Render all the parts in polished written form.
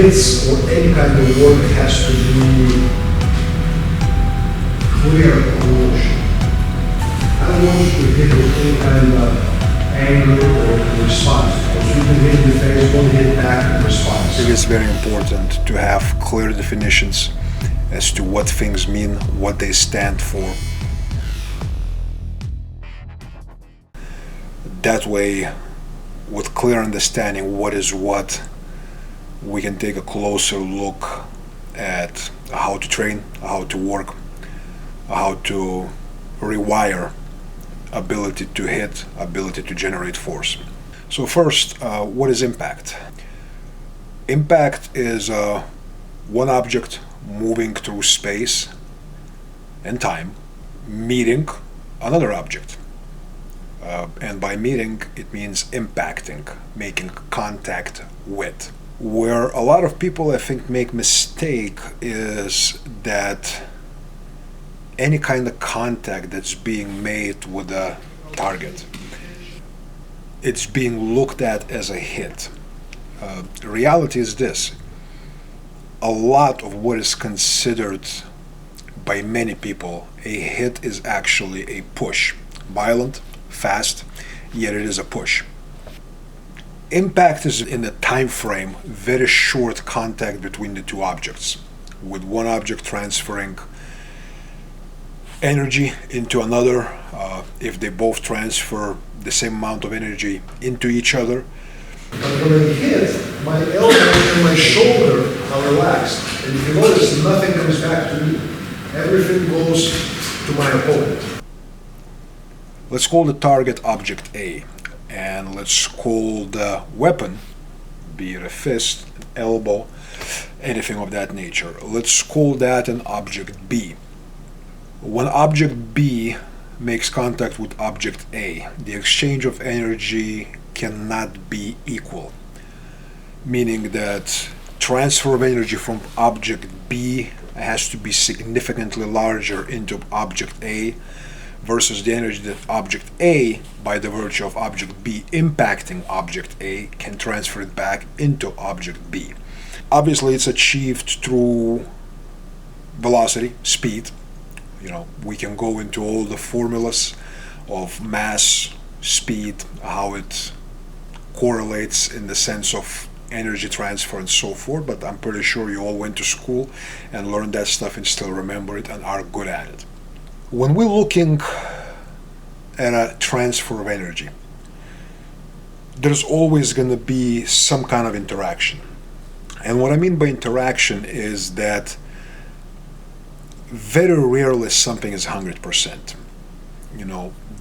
hits or any kind of work has to be clear motion. I don't want you to hit with any kind of anger or response, because you can hit in the face, won't hit back in response. It is very important to have clear definitions as to what things mean, what they stand for. That way, with clear understanding what is what, we can take a closer look at how to train, how to work, how to rewire ability to hit, ability to generate force. So first, what is impact? Impact is one object moving through space and time, meeting another object. And by meeting, it means impacting, making contact with. Where a lot of people, I think, make mistake is that any kind of contact that's being made with a target, it's being looked at as a hit. The reality is this: a lot of what is considered by many people a hit is actually a push. Violent, fast, yet it is a push. Impact is in the time frame, very short contact between the two objects, with one object transferring energy into another. If they both transfer the same amount of energy into each other. But when I hit, my elbow and my shoulder are relaxed. And if you notice, nothing comes back to me. Everything goes to my opponent. Let's call the target object A, and let's call the weapon, be it a fist, an elbow, anything of that nature, let's call that an object B. When object B makes contact with object A, the exchange of energy cannot be equal, meaning that transfer of energy from object B has to be significantly larger into object A versus the energy that object A, by the virtue of object B impacting object A, can transfer it back into object B. Obviously, it's achieved through velocity, speed. We can go into all the formulas of mass, speed, how it correlates in the sense of energy transfer and so forth, but I'm pretty sure you all went to school and learned that stuff and still remember it and are good at it. When we're looking at a transfer of energy, there's always going to be some kind of interaction. And what I mean by interaction is that very rarely something is 100%.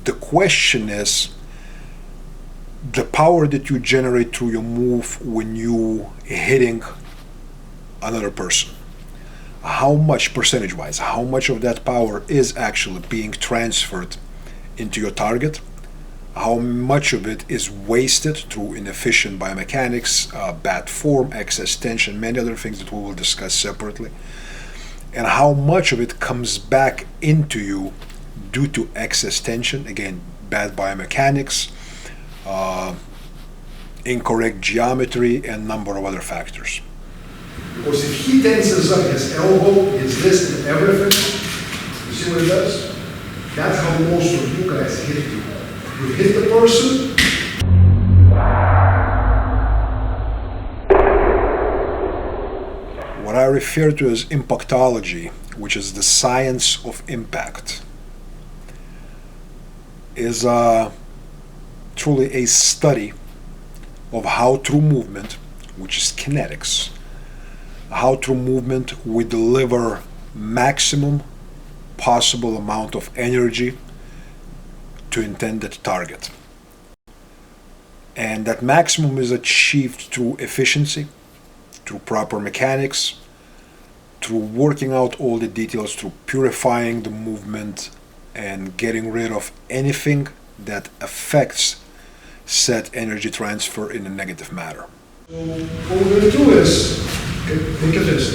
The question is the power that you generate through your move when you hitting another person. How much, percentage-wise, how much of that power is actually being transferred into your target? How much of it is wasted through inefficient biomechanics, bad form, excess tension, many other things that we will discuss separately? And how much of it comes back into you due to excess tension, again, bad biomechanics, incorrect geometry, and a number of other factors. Because if he tenses up his elbow, his wrist, and everything, you see what it does? That's how most of you guys hit you. You hit the person, what I refer to as impactology, which is the science of impact, is truly a study of how through movement, which is kinetics, how through movement we deliver maximum possible amount of energy to intended target. And that maximum is achieved through efficiency, through proper mechanics, through working out all the details, through purifying the movement and getting rid of anything that affects said energy transfer in a negative manner. So what we're going to do is, take a fist,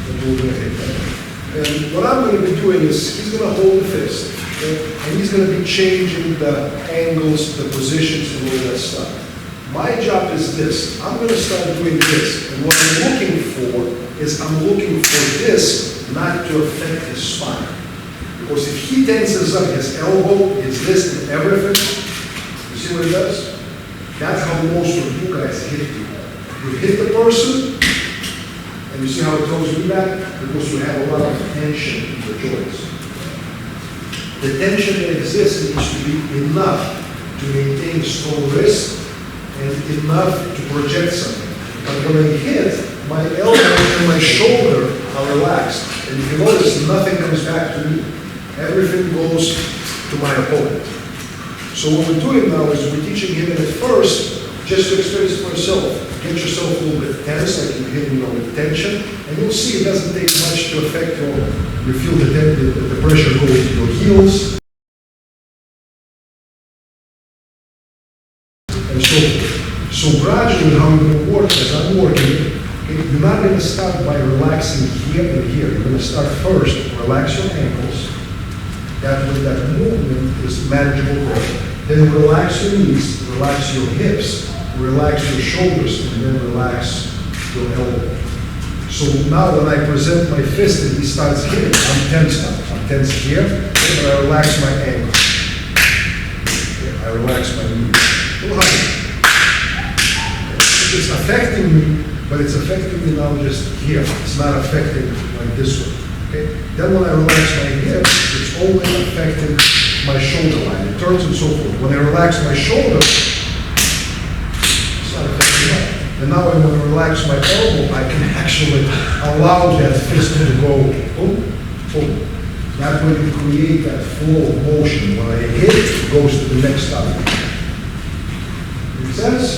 and we're going to hit that. And what I'm going to be doing is, he's going to hold the fist, okay? And he's going to be changing the angles, the positions, and all that stuff. My job is this. I'm gonna start doing this. And what I'm looking for is I'm looking for this not to affect his spine. Because if he tenses up his elbow, his wrist, and everything, you see what it does? That's how most of you guys hit you. You hit the person, and you see how it throws you back? Because you have a lot of tension in the joints. The tension that exists needs to be enough to maintain strong wrist and enough to project something. But when I hit, my elbow and my shoulder are relaxed. And if you notice, nothing comes back to me. Everything goes to my opponent. So what we're doing now is we're teaching him at first, just to experience for yourself. Get yourself a little bit tense, like you hit with tension, and you'll see it doesn't take much to affect your, you feel the pressure go into your heels, and so forth. So gradually how you're going to work, as I'm working, okay, you're not going to start by relaxing here and here. You're going to start first, relax your ankles. That way that movement is manageable there. Then relax your knees, relax your hips, relax your shoulders, and then relax your elbow. So now when I present my fist and he starts hitting, I'm tense now. I'm tense here, and I relax my ankle. Okay, I relax my knee. A little higher. It's affecting me, but it's affecting me now just here. It's not affecting like this one. Okay? Then when I relax my hips, it's only affecting my shoulder line. It turns and so forth. When I relax my shoulder, it's not affecting that. And now when I relax my elbow, I can actually allow that fist to go boom, boom. That way you create that flow of motion. When I hit, it goes to the next step. Make sense?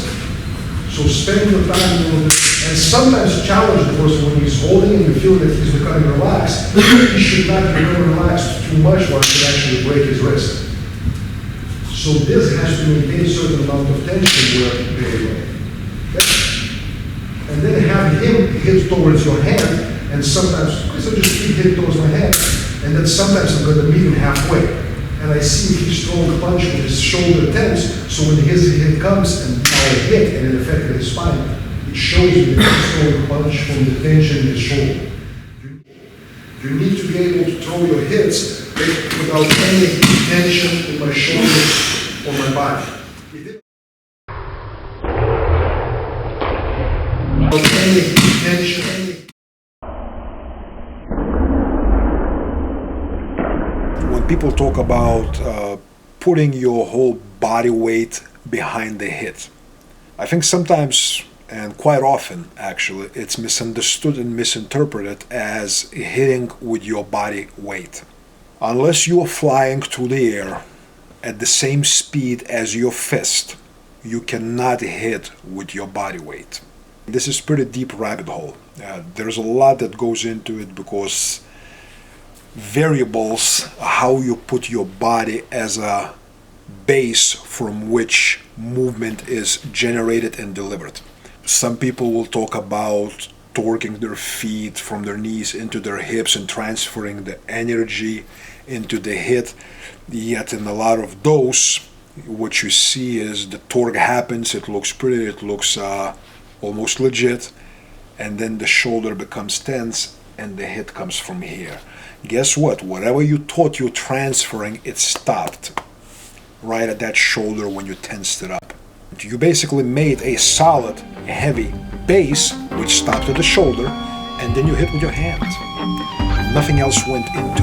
So spend your time a little bit, and sometimes challenge the person when he's holding and you feel that he's becoming relaxed. He should not become relaxed too much or it could actually break his wrist. So this has to maintain a certain amount of tension where very well. Okay? And then have him hit towards your hand, and sometimes, so just keep hitting towards my hand, and then sometimes I'm going to meet him halfway. And I see if he's throwing a punch with his shoulder tense, so when his hit comes and I hit and it affected his spine, it shows me that he's throwing a punch from the tension in his shoulder. You need to be able to throw your hits without any tension in my shoulders or my body. Without any tension. When people talk about putting your whole body weight behind the hit, I think sometimes, and quite often actually, it's misunderstood and misinterpreted as hitting with your body weight. Unless you're flying through the air at the same speed as your fist, you cannot hit with your body weight. This is pretty deep rabbit hole. There's a lot that goes into it because variables, how you put your body as a base from which movement is generated and delivered. Some people will talk about torquing their feet from their knees into their hips and transferring the energy into the hit. Yet in a lot of those, what you see is the torque happens, it looks pretty, it looks almost legit, and then the shoulder becomes tense and the hit comes from here. Guess what? Whatever you thought you're transferring, it stopped right at that shoulder when you tensed it up. You basically made a solid, heavy base which stopped at the shoulder, and then you hit with your hand. Nothing else went into